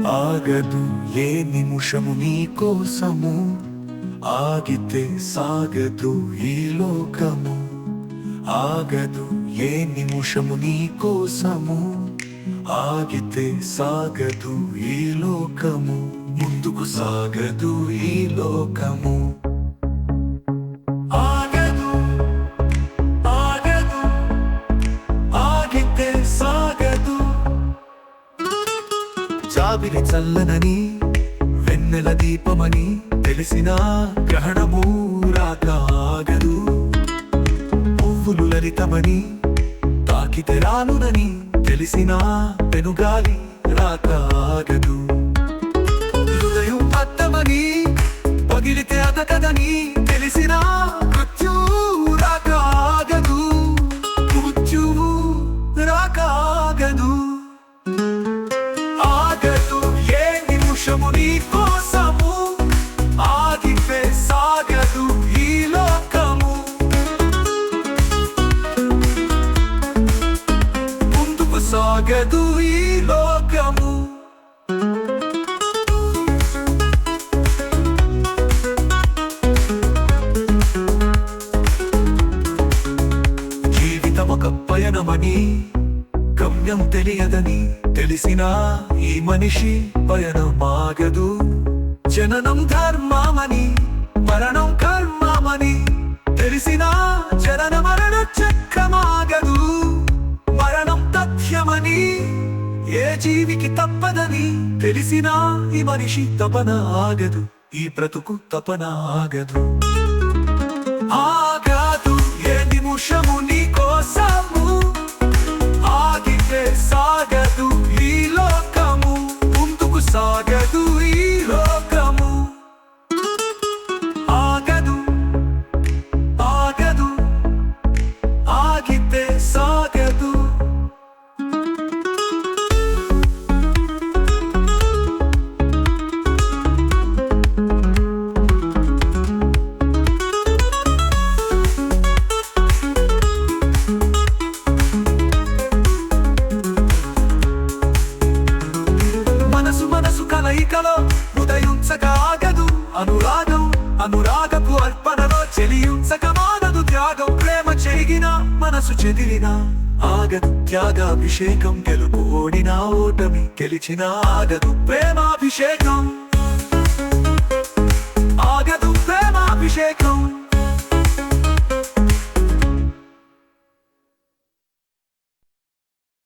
ఆగదు ఏ నిమిషము నీ కోసము, ఆగితే సాగదు ఈ లోకము. ఆగదు ఏ నిమిషము నీ కోసము, ఆగితే సాగదు ఈ లోకము. ముందుకు సాగదు ఈ లోకము. ఆగదు ఆగదు ఆగితే సాగదు. జాబిలి చల్లనని వెన్నెల దీపమని తెలిసిన గ్రహణము రాక ఆగదు. పువ్వులు లలితమని తాకితే రానునని తెలిసిన పెనుగాలి రాక ఆగదు. హృదయం అద్దమని పగిలితే అదకదని తెలిసిన మృత్యువు రాక ఆగదు. మృత్యువు రాక ఆగదు. ఆగదు ఏ నిమిషము నీ కోసము, ఆగితే సాగదు ఈ లోకము. ముందుకు సాగదు ఈ లోకము. జీవితం ఒక పయనమని గమ్యం తెలియదని తెలిసిన ఈ మనిషి పయనమాగదు. జననం ధర్మమని మరణం కర్మమని తెలిసిన జనన మరణ చక్రమాగదు. మరణం తథ్యమని ఏ జీవికి తప్పదని తెలిసిన ఈ మనిషి తపన ఆగదు. ఈ బ్రతుకు తపన ఆగదు. ఆగదు ఏ నిమిషము నీ కోసము, ఆగితే సాగదు ఈ లోకము. ముందుకు సాగదు ఈ లోకము. ఆగదు ఆగదు ఆగితే సాగదు. మనసు కలయికలో హృదయుంచక ఆగదు. అనురాగం అనురాగపు అర్పణలో చెలియుంచక మానదు. త్యాగం ప్రేమ చెరిగిన మనసు చెదిరిన ఆగదు. త్యాగాభిషేకం గెలుపు ఓడిన ఓటమి గెలిచిన ఆగదు. ప్రేమాభిషేకం